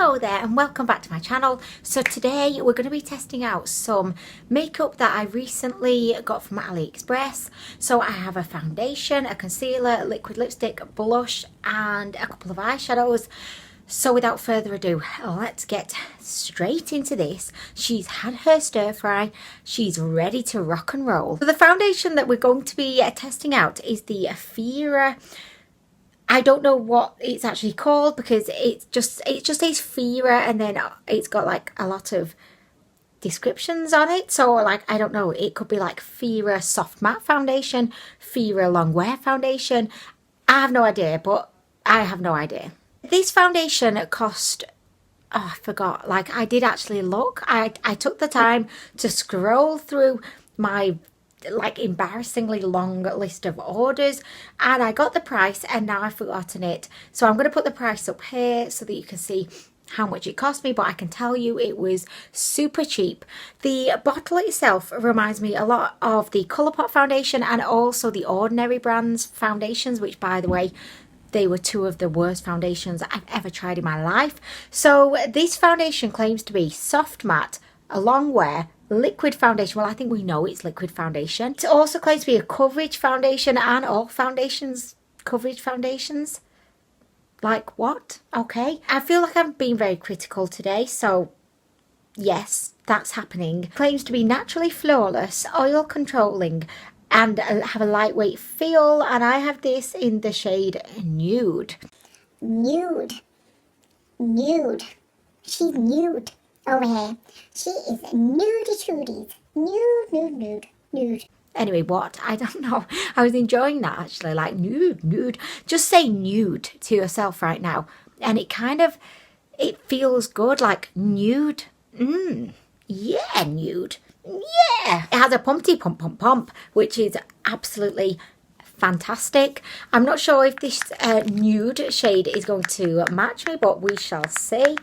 Hello there and welcome back to my channel. So today we're going to be testing out some makeup that I recently got from Aliexpress. So I have a foundation, a concealer, liquid lipstick, blush and a couple of eyeshadows. So without further ado, let's get straight into this. She's had her stir fry, she's ready to rock and roll. So the foundation that we're going to be testing out is the Phoera. I don't know what it's actually called because it just says Phoera and then it's got like a lot of descriptions on it. So like, I don't know, it could be like Phoera Soft Matte Foundation, Phoera Long Wear Foundation. I have no idea, but I have no idea. This foundation cost, oh, I forgot, like I did actually look. I took the time to scroll through my like embarrassingly long list of orders and I got the price and now I've forgotten it. So I'm going to put the price up here so that you can see how much it cost me, but I can tell you it was super cheap. The bottle itself reminds me a lot of the Colourpop foundation and also the Ordinary brands foundations, which by the way, they were two of the worst foundations I've ever tried in my life. So this foundation claims to be soft matte, a long wear, liquid foundation. Well, I think we know it's liquid foundation. It also claims to be a coverage foundation, and all foundations coverage foundations. Like what? Okay. I feel like I'm being very critical today, so yes, that's happening. Claims to be naturally flawless, oil controlling, and have a lightweight feel, and I have this in the shade Nude. Nude. She's nude over here. She is nudie. Nude. Anyway, what? I don't know. I was enjoying that actually, like nude. Just say nude to yourself right now. And it kind of, it feels good, like nude. Yeah, nude. Yeah. It has a pumpty pump, which is absolutely fantastic. I'm not sure if this nude shade is going to match me, but we shall see.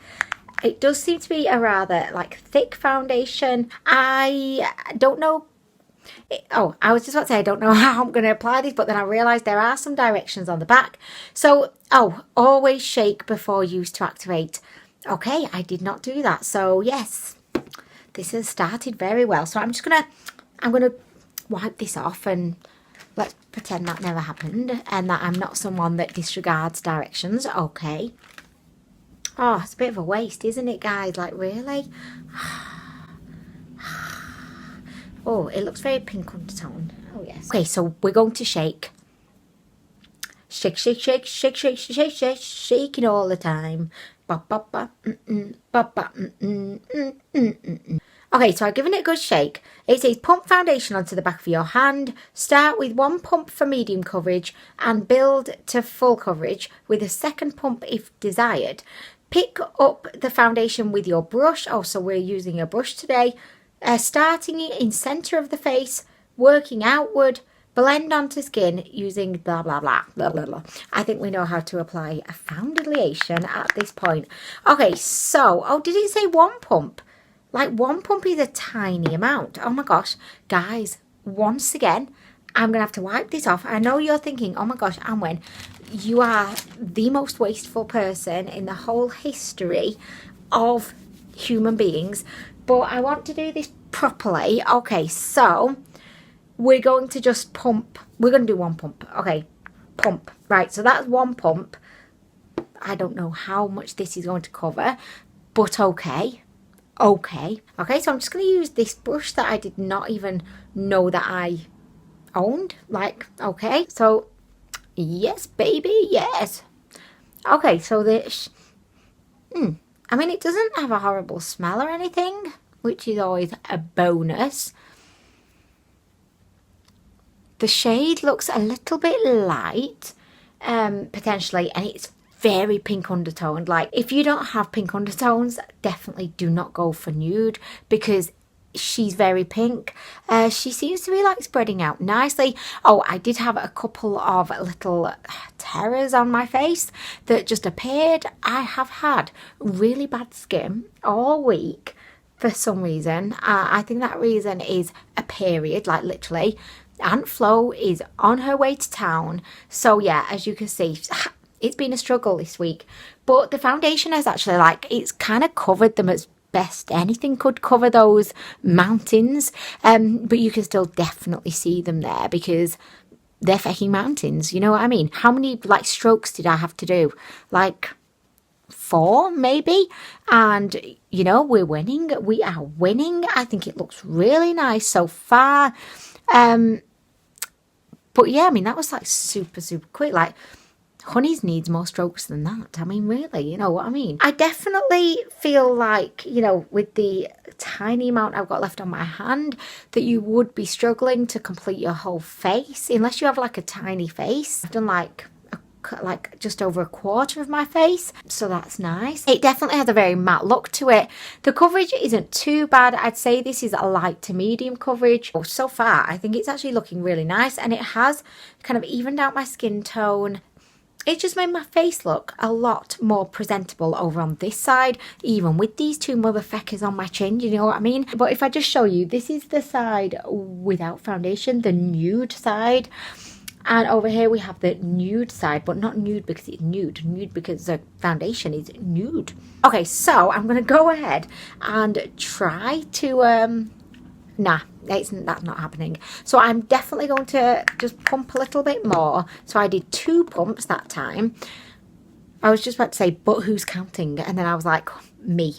It does seem to be a rather like thick foundation. I don't know. I was just about to say I don't know how I'm going to apply this, but then I realised there are some directions on the back. So, always shake before use to activate. Okay, I did not do that. So yes, this has started very well. So I'm going to wipe this off and let's pretend that never happened and that I'm not someone that disregards directions. Okay. Oh, it's a bit of a waste, isn't it, guys? Like, really? Oh, it looks very pink undertone. Oh, yes. Okay, so we're going to shake. Shake, shaking all the time. Okay, so I've given it a good shake. It says pump foundation onto the back of your hand. Start with one pump for medium coverage and build to full coverage with a second pump if desired. Pick up the foundation with your brush. Oh, so we're using a brush today. Starting in center of the face, working outward, blend onto skin using blah, blah, blah, blah, blah, blah. I think we know how to apply a foundation at this point. Okay, so, did it say one pump? Like, one pump is a tiny amount. Oh my gosh, guys, once again, I'm going to have to wipe this off. I know you're thinking, oh my gosh, Anwen, you are the most wasteful person in the whole history of human beings. But I want to do this properly. Okay, so we're going to just pump. We're going to do one pump. Okay, pump. Right, so that's one pump. I don't know how much this is going to cover, but okay. Okay, so I'm just going to use this brush that I did not even know that I owned. Like, okay, so yes, baby, yes. Okay, so this, I mean, it doesn't have a horrible smell or anything, which is always a bonus. The shade looks a little bit light, potentially, and it's very pink undertoned. Like, if you don't have pink undertones, definitely do not go for nude because she's very pink. She seems to be like spreading out nicely. Oh, I did have a couple of little terrors on my face that just appeared. I have had really bad skin all week for some reason. I think that reason is a period, like literally. Aunt Flo is on her way to town. So yeah, as you can see, it's been a struggle this week. But the foundation has actually, like, it's kind of covered them as best anything could cover those mountains. But you can still definitely see them there because they're fucking mountains, you know what I mean? How many, like, strokes did I have to do? Like 4 maybe, and you know, we are winning. I think it looks really nice so far. But yeah, I mean, that was like super quick. Like, Honeys needs more strokes than that. I mean, really, you know what I mean? I definitely feel like, you know, with the tiny amount I've got left on my hand, that you would be struggling to complete your whole face unless you have like a tiny face. I've done like just over a quarter of my face, so that's nice. It definitely has a very matte look to it. The coverage isn't too bad. I'd say this is a light to medium coverage. So far I think it's actually looking really nice, and it has kind of evened out my skin tone. It just made my face look a lot more presentable over on this side, even with these 2 motherfuckers on my chin, you know what I mean? But if I just show you, this is the side without foundation, the nude side. And over here we have the nude side, but not nude because it's nude. Nude because the foundation is nude. Okay, so I'm going to go ahead and try to... Nah, that's not happening. So I'm definitely going to just pump a little bit more. So I did 2 pumps that time. I was just about to say, but who's counting? And then I was like, me.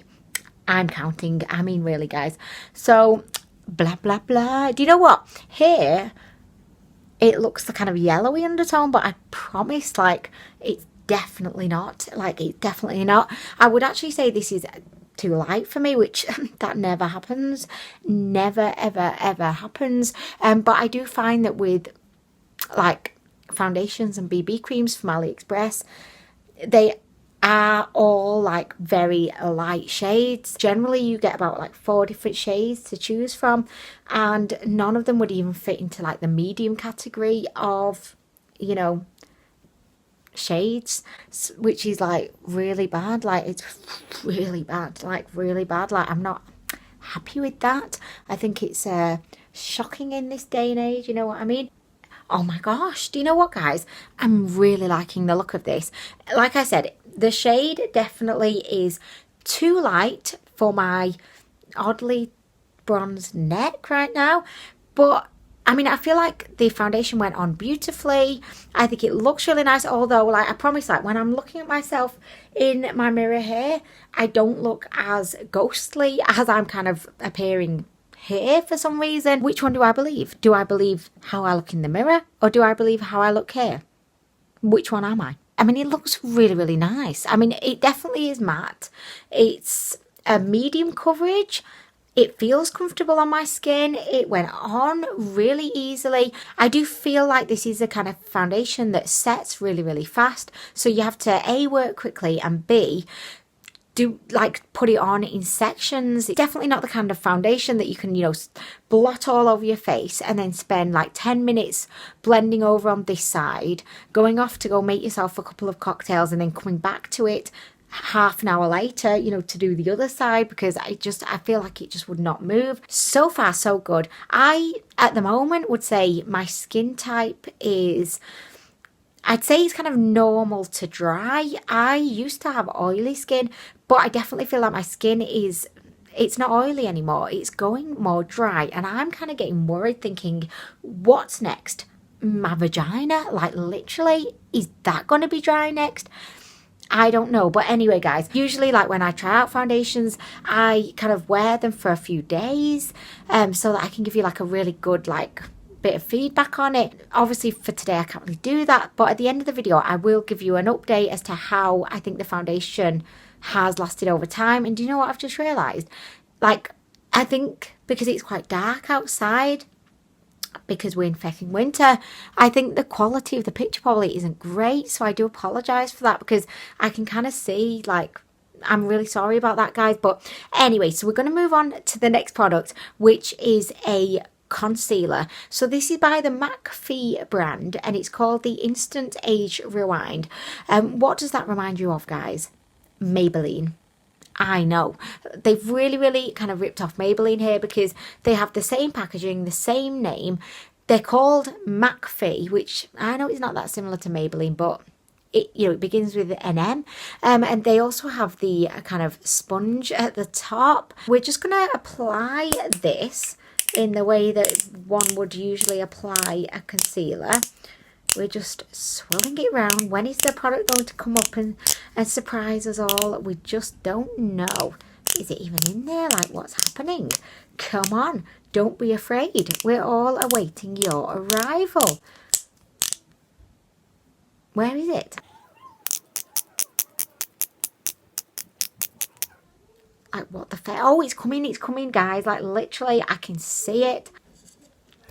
I'm counting. I mean, really, guys. So, blah, blah, blah. Do you know what? Here, it looks the kind of yellowy undertone, but I promise, like, it's definitely not. Like, it's definitely not. I would actually say this is too light for me, which that never happens. Never, ever, ever happens. But I do find that with, like, foundations and BB creams from Aliexpress, they are all like very light shades. Generally you get about like 4 different shades to choose from, and none of them would even fit into like the medium category of, you know, shades, which is like really bad. Like, it's really bad, like really bad. Like, I'm not happy with that. I think it's shocking in this day and age, you know what I mean? Oh my gosh, do you know what, guys? I'm really liking the look of this. Like I said, the shade definitely is too light for my oddly bronzed neck right now. But, I mean, I feel like the foundation went on beautifully. I think it looks really nice, although, like, I promise, like, when I'm looking at myself in my mirror here, I don't look as ghostly as I'm kind of appearing here for some reason. Which one do I believe? Do I believe how I look in the mirror, or do I believe how I look here? Which one am I? I mean, it looks really, really nice. I mean, it definitely is matte. It's a medium coverage. It feels comfortable on my skin. It went on really easily. I do feel like this is a kind of foundation that sets really, really fast. So you have to A, work quickly, and B, put it on in sections. It's definitely not the kind of foundation that you can, you know, blot all over your face and then spend like 10 minutes blending over on this side, going off to go make yourself a couple of cocktails, and then coming back to it half an hour later, you know, to do the other side, because I feel like it just would not move. So far, so good. I, at the moment, would say my skin type is, I'd say it's kind of normal to dry. I used to have oily skin, but I definitely feel like my skin is, it's not oily anymore. It's going more dry, and I'm kind of getting worried, thinking, what's next? My vagina? Like, literally, is that going to be dry next? I don't know. But anyway, guys, usually, like, when I try out foundations, I kind of wear them for a few days, so that I can give you like a really good, like, bit of feedback on it. Obviously for today I can't really do that, but at the end of the video I will give you an update as to how I think the foundation has lasted over time. And do you know what I've just realised? Like, I think because it's quite dark outside, because we're in fucking winter, I think the quality of the picture probably isn't great, so I do apologise for that, because I can kind of see, like, I'm really sorry about that, guys. But anyway, so we're going to move on to the next product, which is a concealer. So this is by the McAfee brand, and it's called the Instant Age Rewind. What does that remind you of, guys? Maybelline. I know, they've really kind of ripped off Maybelline here, because they have the same packaging, the same name. They're called McAfee, which I know is not that similar to Maybelline, but it begins with an M, and they also have the kind of sponge at the top. We're just going to apply this in the way that one would usually apply a concealer. We're just swirling it around. When is the product going to come up and surprise us all? We just don't know. Is it even in there? Like, what's happening? Come on, don't be afraid. We're all awaiting your arrival. Where is it? Like, what the fuck? Oh, it's coming, guys. Like, literally, I can see it.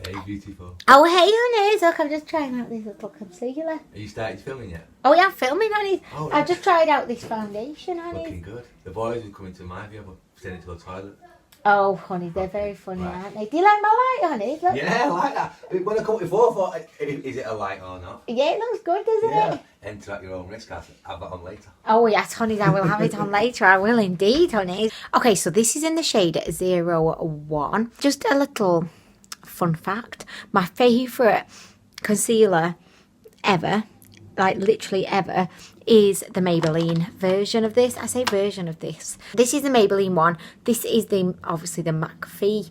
Hey, beautiful. Oh, hey, honey. Look, I'm just trying out this little concealer. Are you started filming yet? Oh, yeah, I'm filming, honey. Oh, I just tried out this foundation, honey. Looking good. The boys will come into my view, but send it to the toilet. Oh, honey, they're very funny, Right. aren't they? Do you like my light, honey? Look. Yeah, I like that. When I come before, I thought, is it a light or not? Yeah, it looks good, doesn't it? Enter at your own risk. I'll have that on later. Oh, yes, honey, I will have it on later. I will indeed, honey. Okay, so this is in the shade 01. Just a little fun fact. My favourite concealer ever, like literally ever, is the Maybelline version of this. I say version of this. This is the Maybelline one. This is obviously the McAfee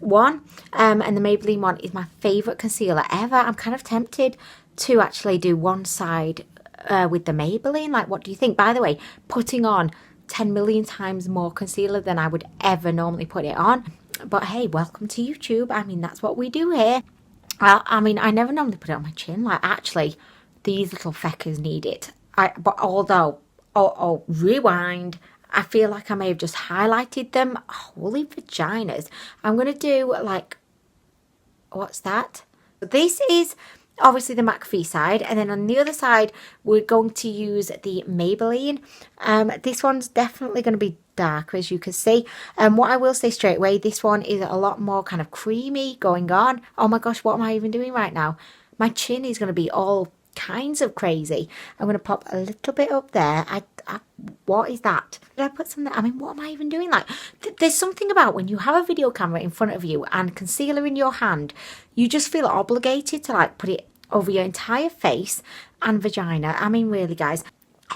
one. And the Maybelline one is my favourite concealer ever. I'm kind of tempted to actually do one side with the Maybelline. Like, what do you think? By the way, putting on 10 million times more concealer than I would ever normally put it on. But hey, welcome to YouTube. I mean, that's what we do here. I mean, I never normally put it on my chin. Like, actually, these little feckers need it. But although, rewind, I feel like I may have just highlighted them. Holy vaginas. I'm going to do, like, what's that? This is obviously the McAfee side, and then on the other side, we're going to use the Maybelline. This one's definitely going to be darker, as you can see. What I will say straight away, this one is a lot more kind of creamy going on. Oh my gosh, what am I even doing right now? My chin is going to be all kinds of crazy. I'm going to pop a little bit up there. What is that? Did I put something? I mean, what am I even doing? Like, there's something about when you have a video camera in front of you and concealer in your hand, you just feel obligated to like put it over your entire face and vagina. I mean, really, guys.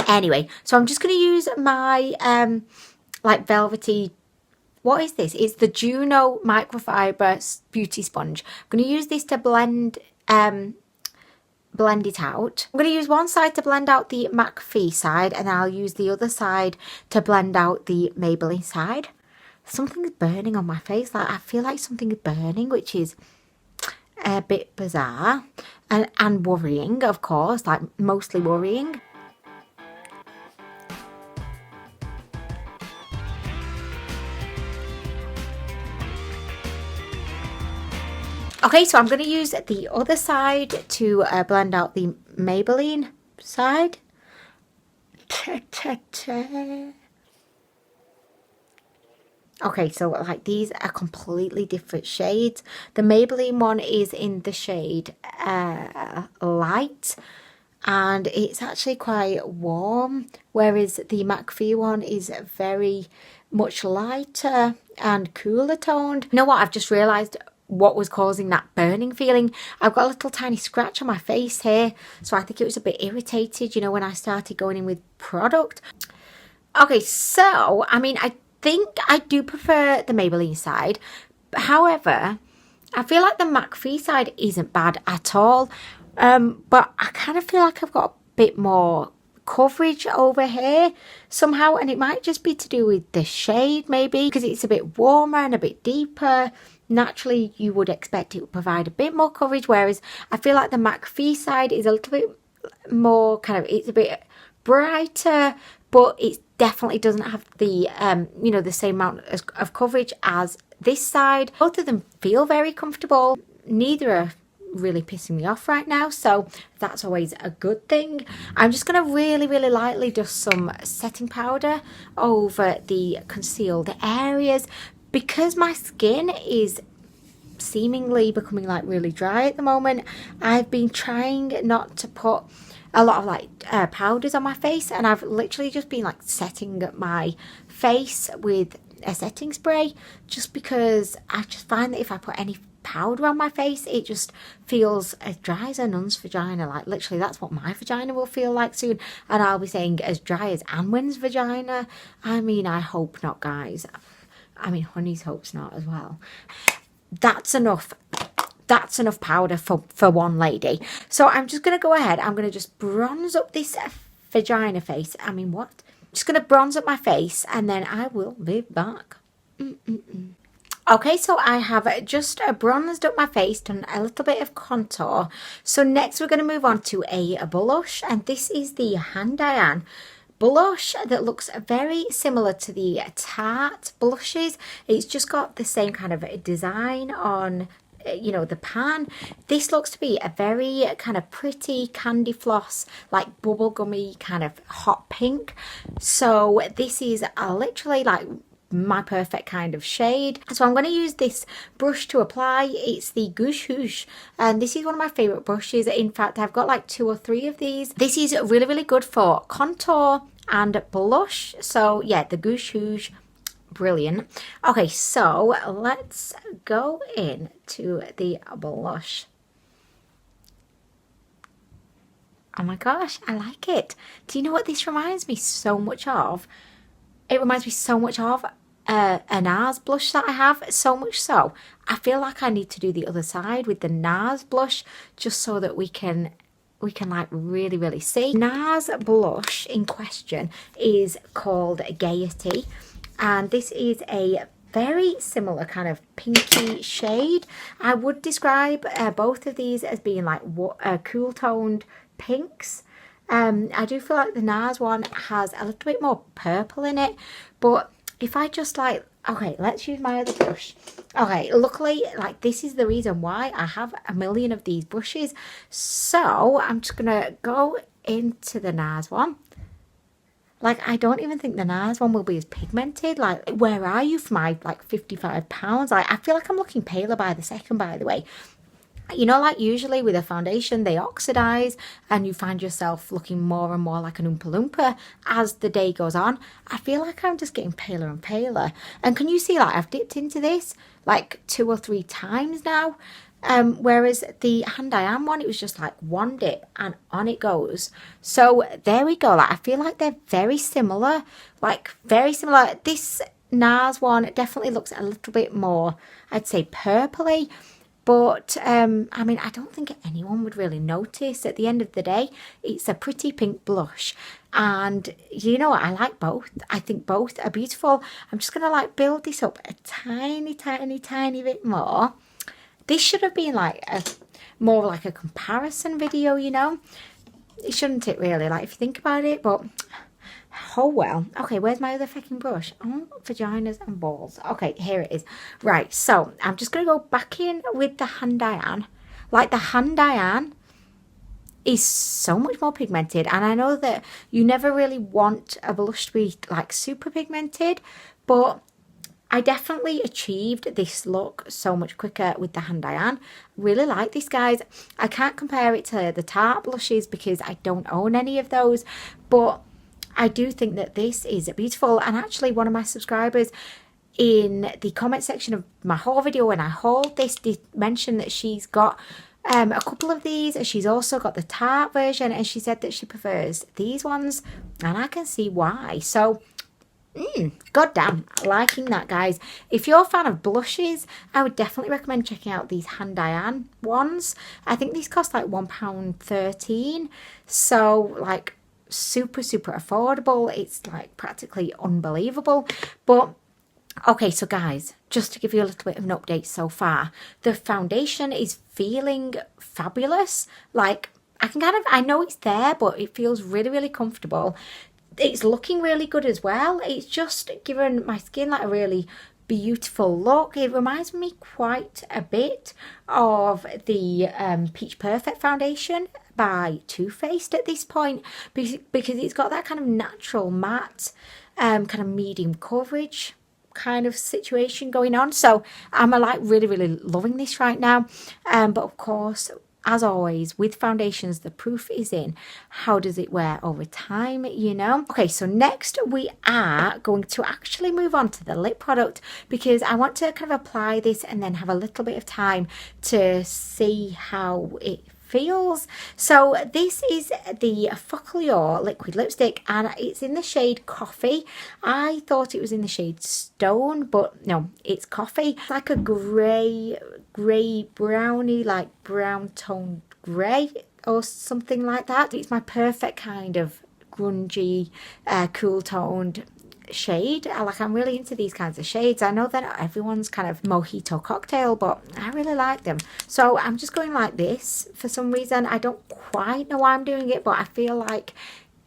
Anyway, so I'm just going to use my like velvety, what is this? It's the Juno microfiber beauty sponge. I'm going to use this to blend it out. I'm going to use one side to blend out the McAfee side, and then I'll use the other side to blend out the Maybelline side. Something's burning on my face. Like, I feel like something is burning, which is a bit bizarre and worrying, of course, like mostly worrying. Okay, so I'm going to use the other side to blend out the Maybelline side. Okay, so like these are completely different shades. The Maybelline one is in the shade light, and it's actually quite warm, whereas the McAfee one is very much lighter and cooler toned. You know what, I've just realised what was causing that burning feeling. I've got a little tiny scratch on my face here, so I think it was a bit irritated, you know, when I started going in with product. Okay, so I mean, I think I do prefer the Maybelline side. However, I feel like the McAfee side isn't bad at all, but I kind of feel like I've got a bit more coverage over here somehow, and it might just be to do with the shade, maybe because it's a bit warmer and a bit deeper. Naturally, you would expect it would provide a bit more coverage, whereas I feel like the McAfee side is a little bit more kind of, it's a bit brighter, but it definitely doesn't have the, you know, the same amount of coverage as this side. Both of them feel very comfortable. Neither are really pissing me off right now, so that's always a good thing. I'm just going to really lightly dust some setting powder over the concealed areas. Because my skin is seemingly becoming like really dry at the moment, I've been trying not to put a lot of like powders on my face, and I've literally just been like setting my face with a setting spray, just because I just find that if I put any powder on my face. It just feels as dry as a nun's vagina. Like literally that's what my vagina will feel like soon, and I'll be saying as dry as Anwen's vagina. I mean, I hope not, guys. I mean, Honey's hopes not as well. That's enough. That's enough powder for one lady. So I'm just going to go ahead. I'm going to just bronze up this vagina face. I mean, what? Just going to bronze up my face and then I will be back. Okay, so I have just bronzed up my face, done a little bit of contour. So next we're going to move on to a blush, and this is the Hand Diane blush that looks very similar to the Tarte blushes. It's just got the same kind of design on, you know, the pan. This looks to be a very kind of pretty candy floss, like bubblegummy kind of hot pink. So this is literally like my perfect kind of shade. So I'm going to use this brush to apply. It's the Gouache Houche, and this is one of my favorite brushes. In fact, I've got like 2 or 3 of these. This is really, really good for contour and blush. So yeah, the Gouache Houche, brilliant. Okay, so let's go into the blush. Oh my gosh, I like it. Do you know what this reminds me so much of? It reminds me so much of a NARS blush that I have, so much so I feel like I need to do the other side with the NARS blush, just so that we can like really see. NARS blush in question is called Gaiety, and this is a very similar kind of pinky shade. I would describe both of these as being like cool toned pinks. I do feel like the NARS one has a little bit more purple in it, but if I just like, okay, let's use my other brush. Okay, luckily, like this is the reason why I have a million of these brushes. So I'm just gonna go into the NARS one. Like, I don't even think the NARS one will be as pigmented. Like, where are you for my like £55? Like, I feel like I'm looking paler by the second, by the way. You know, like usually with a foundation, they oxidize and you find yourself looking more and more like an Oompa Loompa as the day goes on. I feel like I'm just getting paler and paler. And can you see, like, I've dipped into this like 2 or 3 times now. Whereas the Hand Diane one, it was just like one dip and on it goes. So there we go. Like, I feel like they're very similar, like very similar. This NARS one definitely looks a little bit more, I'd say, purpley. But, I mean, I don't think anyone would really notice. At the end of the day, it's a pretty pink blush. And, you know what, I like both. I think both are beautiful. I'm just going to, like, build this up a tiny bit more. This should have been, like, more like a comparison video, you know. It shouldn't it, really, like, if you think about it, but... Oh well. Okay, where's my other fucking brush? Oh, vaginas and balls. Okay, here it is. Right, so I'm just going to go back in with the Hand Diane. Like, the Hand Diane is so much more pigmented, and I know that you never really want a blush to be like super pigmented, but I definitely achieved this look so much quicker with the Hand Diane. Really like this, guys. I can't compare it to the Tarte blushes because I don't own any of those, but I do think that this is beautiful. And actually, one of my subscribers in the comment section of my haul video when I hauled this did mention that she's got a couple of these. She's also got the Tarte version, and she said that she prefers these ones, and I can see why. So goddamn, liking that, guys. If you're a fan of blushes, I would definitely recommend checking out these Hand Diane ones. I think these cost like £1.13, so like super affordable. It's like practically unbelievable. But okay, so guys, just to give you a little bit of an update so far, the foundation is feeling fabulous. Like, I know it's there, but it feels really comfortable. It's looking really good as well. It's just given my skin like a really beautiful look. It reminds me quite a bit of the Peach Perfect foundation by Too Faced at this point, because it's got that kind of natural matte kind of medium coverage kind of situation going on. So I'm like really loving this right now. But of course, as always, with foundations, the proof is in how does it wear over time, you know? Okay, so next we are going to actually move on to the lip product because I want to kind of apply this and then have a little bit of time to see how it feels. So this is the Focallure liquid lipstick and it's in the shade Coffee. I thought it was in the shade Stone, but no, it's Coffee. It's like a grey brownie, like brown toned grey or something like that. It's my perfect kind of grungy, cool toned shade. I'm really into these kinds of shades. I know that not everyone's kind of mojito cocktail, but I really like them. So I'm just going like this for some reason. I don't quite know why I'm doing it, but I feel like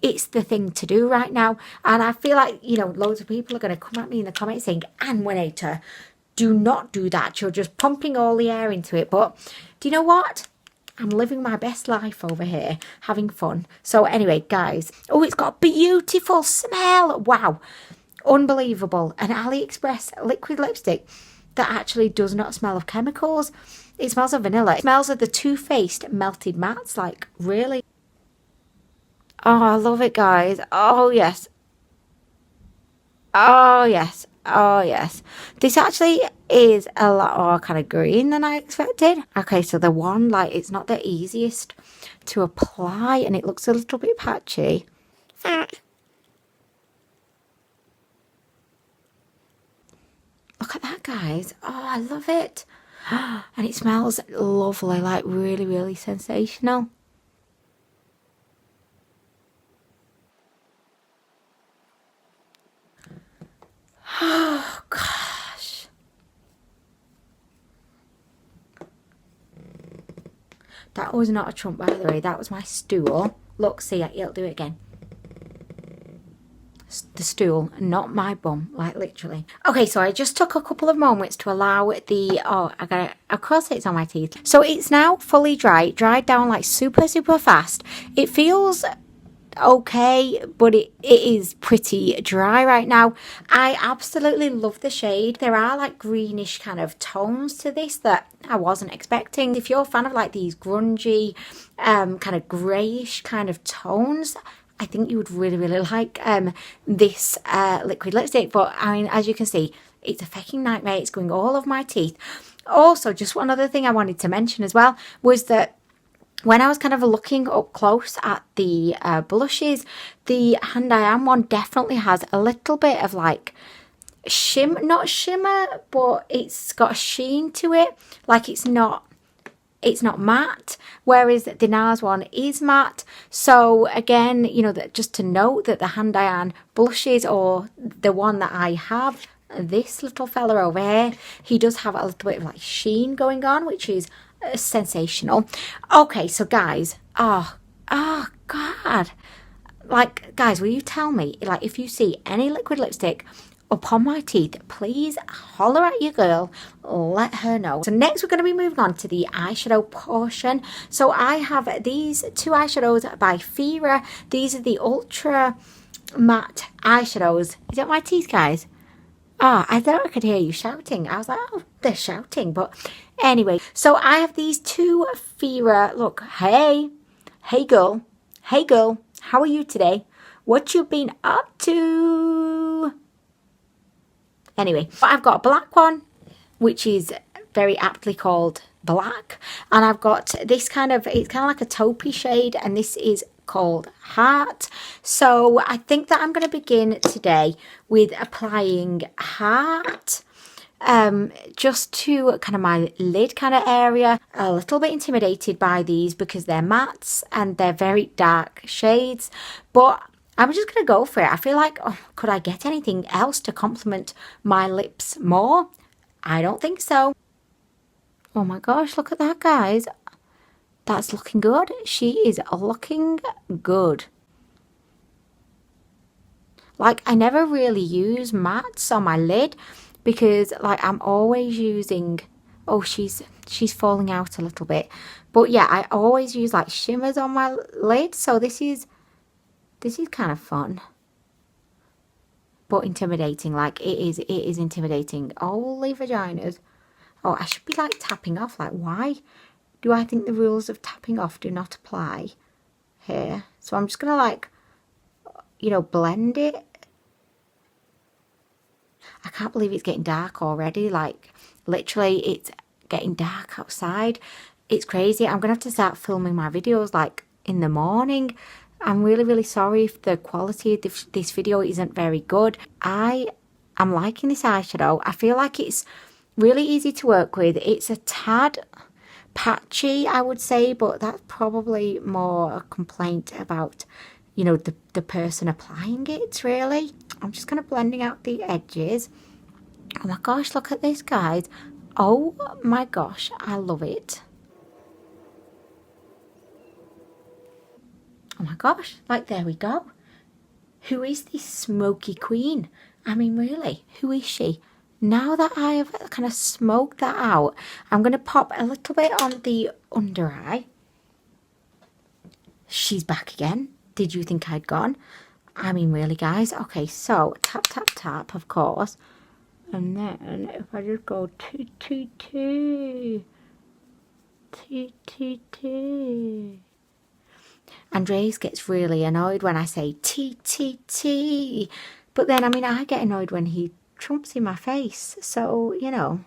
it's the thing to do right now. And I feel like, you know, loads of people are going to come at me in the comments saying, Anwen, do not do that. You're just pumping all the air into it. But do you know what? I'm living my best life over here, having fun. So anyway, guys, oh, it's got a beautiful smell. Wow, unbelievable. An Aliexpress liquid lipstick that actually does not smell of chemicals. It smells of vanilla. It smells of the Too Faced melted mattes, like really. Oh, I love it, guys. Oh, yes. Oh, yes. Oh, yes. This actually is a lot more kind of green than I expected. Okay, so the one, like, it's not the easiest to apply and it looks a little bit patchy. Look at that, guys. Oh, I love it. And it smells lovely, like really, really sensational. Oh, gosh. That was not a trump, by the way. That was my stool. Look, see, it'll do it again. The stool, not my bum, like literally. Okay, so I just took a couple of moments to allow the, of course it's on my teeth. So it's now fully dried down like super fast. It feels okay, but it is pretty dry right now. I absolutely love the shade. There are like greenish kind of tones to this that I wasn't expecting. If you're a fan of like these grungy, kind of greyish kind of tones, I think you would really like this liquid lipstick. But I mean, as you can see, it's a fucking nightmare. It's going all over my teeth. Also, just one other thing I wanted to mention as well was that when I was kind of looking up close at the blushes, the Hand I Am one definitely has a little bit of like not shimmer, but it's got a sheen to it. Like it's not matte, whereas the NARS one is matte. So again, you know, that just to note that the Hand I Am blushes, or the one that I have, this little fella over here, he does have a little bit of like sheen going on, which is sensational. Okay, so guys, oh god, like, guys, will you tell me, like, if you see any liquid lipstick upon my teeth, please holler at your girl, let her know. So next we're going to be moving on to the eyeshadow portion. So I have these two eyeshadows by Phoera. These are the ultra matte eyeshadows. Is that my teeth, guys? Oh, I thought I could hear you shouting. I was like, oh, they're shouting. But anyway, so I have these two Phoera. Look, hey girl, how are you today? What you been up to? Anyway, I've got a black one, which is very aptly called black. And I've got this kind of, it's kind of like a taupey shade, and this is called Heart. So I think that I'm going to begin today with applying Heart, just to kind of my lid kind of area. A little bit intimidated by these because they're mattes and they're very dark shades, but I'm just going to go for it. I feel like, oh, could I get anything else to complement my lips more? I don't think so. Oh my gosh, look at that, guys. That's looking good. She is looking good. Like, I never really use mattes on my lid because, like, I'm always using... Oh, she's falling out a little bit. But yeah, I always use, like, shimmers on my lid. So this is kind of fun. But intimidating. Like, it is intimidating. Holy vaginas. Oh, I should be, like, tapping off. Like, why do I think the rules of tapping off do not apply here? So I'm just going to like, you know, blend it. I can't believe it's getting dark already. Like, literally, it's getting dark outside. It's crazy. I'm going to have to start filming my videos, like, in the morning. I'm really, really sorry if the quality of this video isn't very good. I am liking this eyeshadow. I feel like it's really easy to work with. It's a tad patchy, I would say, but that's probably more a complaint about, you know, the person applying it, really. I'm just kind of blending out the edges. Oh my gosh, look at this, guys. Oh my gosh, I love it. Oh my gosh, like, there we go. Who is this smoky queen? I mean, really, who is she? Now that I have kind of smoked that out, I'm going to pop a little bit on the under eye. She's back again. Did you think I'd gone? I mean, really, guys. Okay, so tap, tap, tap, of course. And then if I just go T, T, T. Andres gets really annoyed when I say T, T, T. But then, I mean, I get annoyed when he trumps in my face. So, you know.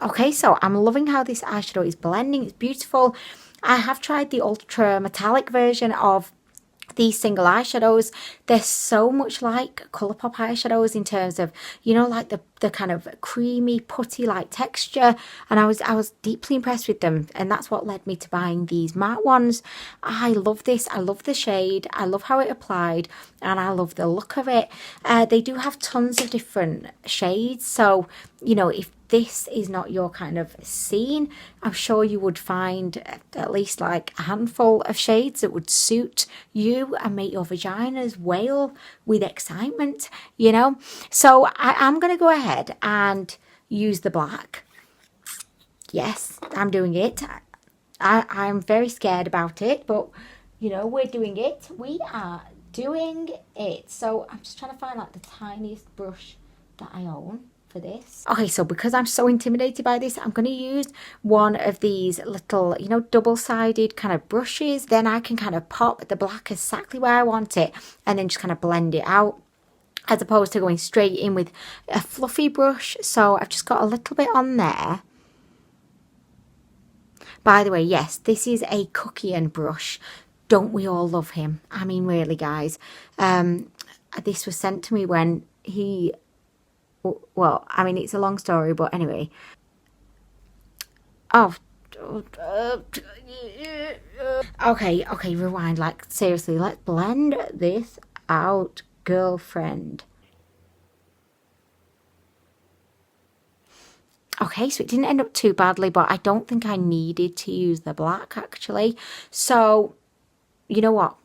Okay, so I'm loving how this eyeshadow is blending. It's beautiful. I have tried the ultra metallic version of these single eyeshadows. They're so much like Colourpop eyeshadows in terms of, you know, like the kind of creamy putty like texture, and I was deeply impressed with them, and that's what led me to buying these matte ones. I love this. I love the shade. I love how it applied, and I love the look of it. They do have tons of different shades, so, you know, if this is not your kind of scene, I'm sure you would find at least like a handful of shades that would suit you and make your vaginas wail with excitement, you know. So I'm going to go ahead and use the black. Yes, I'm doing it. I'm very scared about it, but, you know, we're doing it. We are doing it. So I'm just trying to find like the tiniest brush that I own for this. Okay, so because I'm so intimidated by this, I'm going to use one of these little, you know, double-sided kind of brushes. Then I can kind of pop the black exactly where I want it and then just kind of blend it out, as opposed to going straight in with a fluffy brush. So I've just got a little bit on there. By the way, yes, this is a Cookian brush. Don't we all love him? I mean, really, guys. This was sent to me when he... Well, I mean, it's a long story, but anyway. Oh. Okay, rewind. Like, seriously, let's blend this out, girlfriend. Okay, so it didn't end up too badly, but I don't think I needed to use the black, actually. So, you know what?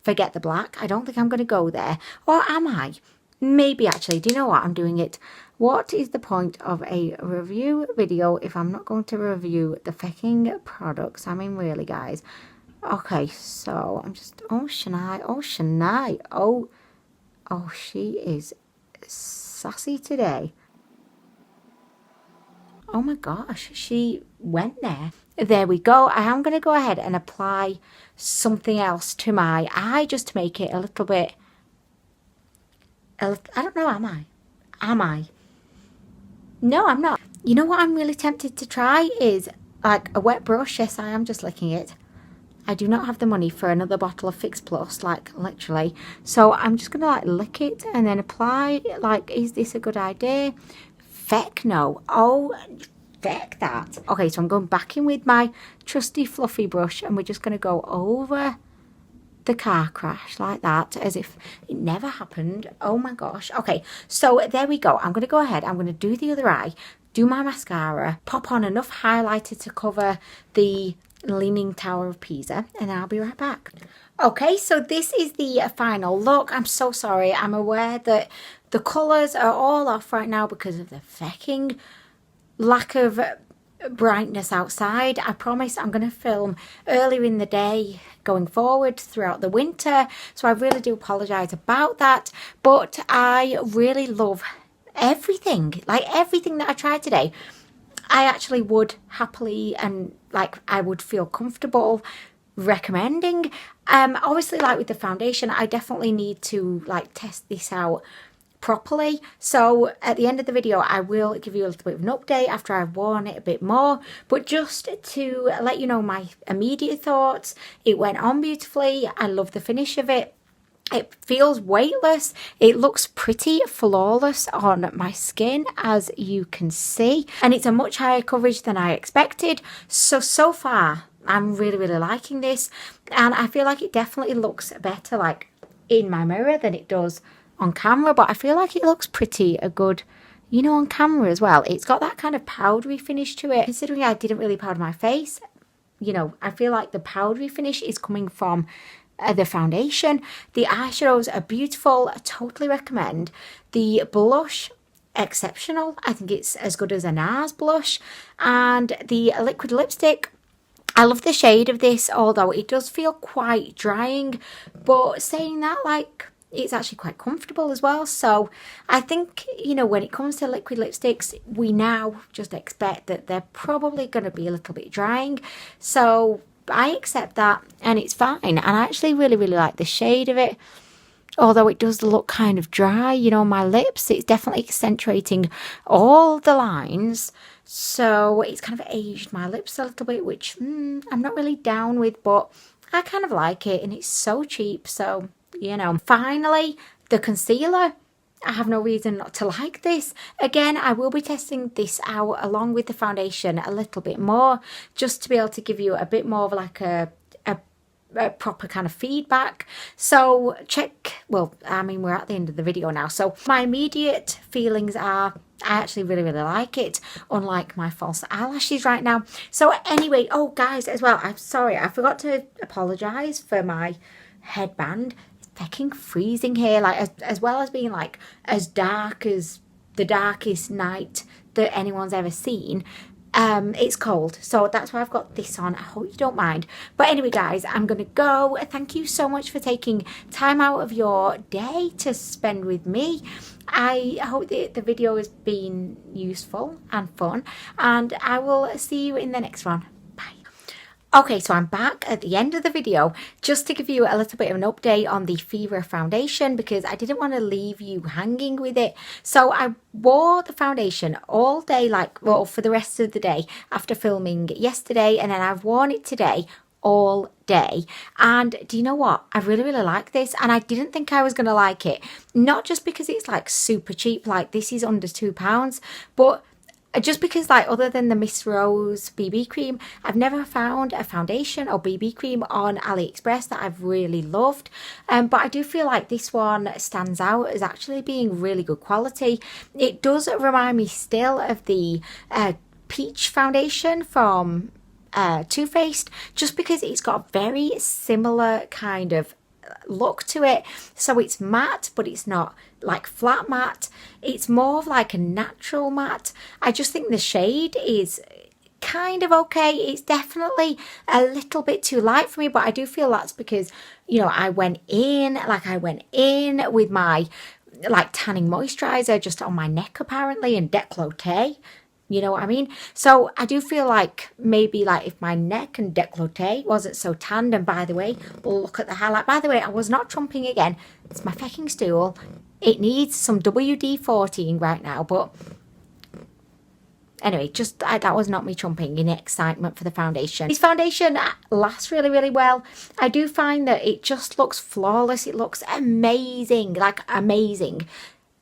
Forget the black. I don't think I'm going to go there. Or am I? Maybe, actually. Do you know what? I'm doing it. What is the point of a review video if I'm not going to review the fucking products? I mean, really, guys. Okay, so I'm just... Oh, Shania. Oh, Shania. Oh, she is sassy today. Oh my gosh, she went there. There we go. I am going to go ahead and apply something else to my eye just to make it a little bit... I don't know, am I? Am I? No, I'm not. You know what I'm really tempted to try is like a wet brush. Yes, I am just licking it. I do not have the money for another bottle of Fix Plus, like literally. So I'm just going to like lick it and then apply. Like, is this a good idea? Feck no. Oh, feck that. Okay, so I'm going back in with my trusty fluffy brush and we're just going to go over the car crash like that, as if it never happened. Oh my gosh. Okay, so there we go. I'm going to go ahead. I'm going to do the other eye, do my mascara, pop on enough highlighter to cover the Leaning Tower of Pisa, and I'll be right back. Okay, so this is the final look. I'm so sorry. I'm aware that the colours are all off right now because of the fecking lack of brightness outside. I promise I'm going to film earlier in the day going forward throughout the winter, so I really do apologise about that, but I really love everything, like everything that I tried today. I actually would happily, and like I would feel comfortable recommending. Obviously, like with the foundation, I definitely need to like test this out properly. So at the end of the video, I will give you a little bit of an update after I've worn it a bit more. But just to let you know my immediate thoughts, it went on beautifully. I love the finish of it. It feels weightless. It looks pretty flawless on my skin, as you can see. And it's a much higher coverage than I expected. So far, I'm really liking this. And I feel like it definitely looks better like in my mirror than it does on camera. But I feel like it looks pretty good, you know, on camera as well. It's got that kind of powdery finish to it. Considering I didn't really powder my face, you know, I feel like the powdery finish is coming from the foundation. The eyeshadows are beautiful. I totally recommend. The blush, exceptional. I think it's as good as a NARS blush. And the liquid lipstick, I love the shade of this, although it does feel quite drying. But saying that, like, it's actually quite comfortable as well. So I think, you know, when it comes to liquid lipsticks, we now just expect that they're probably going to be a little bit drying. So I accept that and it's fine. And I actually really like the shade of it, although it does look kind of dry, you know, on my lips. It's definitely accentuating all the lines. So it's kind of aged my lips a little bit, which I'm not really down with, but I kind of like it and it's so cheap. So, you know, finally, the concealer. I have no reason not to like this. Again, I will be testing this out along with the foundation a little bit more, just to be able to give you a bit more of like a proper kind of feedback. So check, well, I mean, we're at the end of the video now. So my immediate feelings are, I actually really like it, unlike my false eyelashes right now. So anyway, oh guys, as well, I'm sorry, I forgot to apologise for my headband. Fucking freezing here, like as well as being like as dark as the darkest night that anyone's ever seen. It's cold, so that's why I've got this on. I hope you don't mind. But anyway guys, I'm gonna go. Thank you so much for taking time out of your day to spend with me. I hope that the video has been useful and fun, and I will see you in the next one. Okay, so I'm back at the end of the video just to give you a little bit of an update on the Phoera foundation, because I didn't want to leave you hanging with it. So I wore the foundation all day, like, well, for the rest of the day after filming yesterday, and then I've worn it today all day. And do you know what? I really like this, and I didn't think I was going to like it. Not just because it's like super cheap, like this is under £2, but just because, like, other than the Miss Rose BB cream, I've never found a foundation or BB cream on Aliexpress that I've really loved. But I do feel like this one stands out as actually being really good quality. It does remind me still of the Peach foundation from Too Faced, just because it's got a very similar kind of look to it. So it's matte, but it's not like flat matte. It's more of like a natural matte. I just think the shade is kind of okay. It's definitely a little bit too light for me, but I do feel that's because, you know, I went in with my like tanning moisturizer just on my neck apparently, and décolleté. You know what I mean? So I do feel like maybe like if my neck and décolleté wasn't so tanned. And by the way, look at the highlight. By the way, I was not trumping again. It's my fucking stool. It needs some WD-40 right now. But anyway, just that was not me trumping in excitement for the foundation. This foundation lasts really well. I do find that it just looks flawless. It looks amazing, like amazing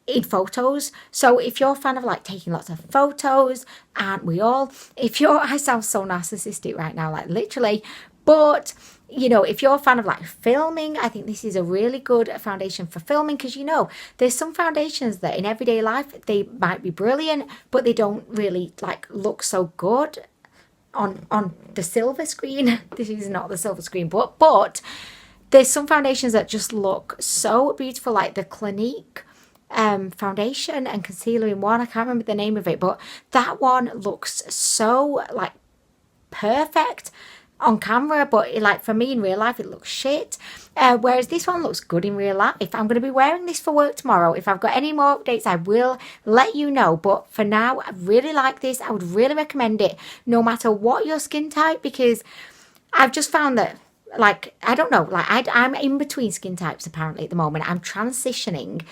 in photos. So if you're a fan of like taking lots of photos, aren't we all? I sound so narcissistic right now, like literally, but you know, if you're a fan of like filming, I think this is a really good foundation for filming, because you know, there's some foundations that in everyday life, they might be brilliant, but they don't really like look so good on the silver screen. This is not the silver screen, but there's some foundations that just look so beautiful, like the Clinique foundation and concealer in one. I can't remember the name of it, but that one looks so like perfect. on camera, but like for me in real life it looks shit, whereas this one looks good in real life. I'm going to be wearing this for work tomorrow. If I've got any more updates I will let you know, but for now I really like this. I would really recommend it no matter what your skin type, because I've just found that, like, I don't know, like I'm in between skin types apparently at the moment. I'm transitioning.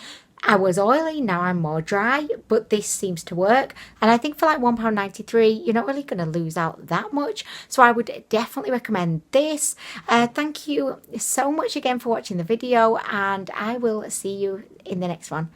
I was oily, now I'm more dry, but this seems to work. And I think for like £1.93, you're not really going to lose out that much. So I would definitely recommend this. Thank you so much again for watching the video, and I will see you in the next one.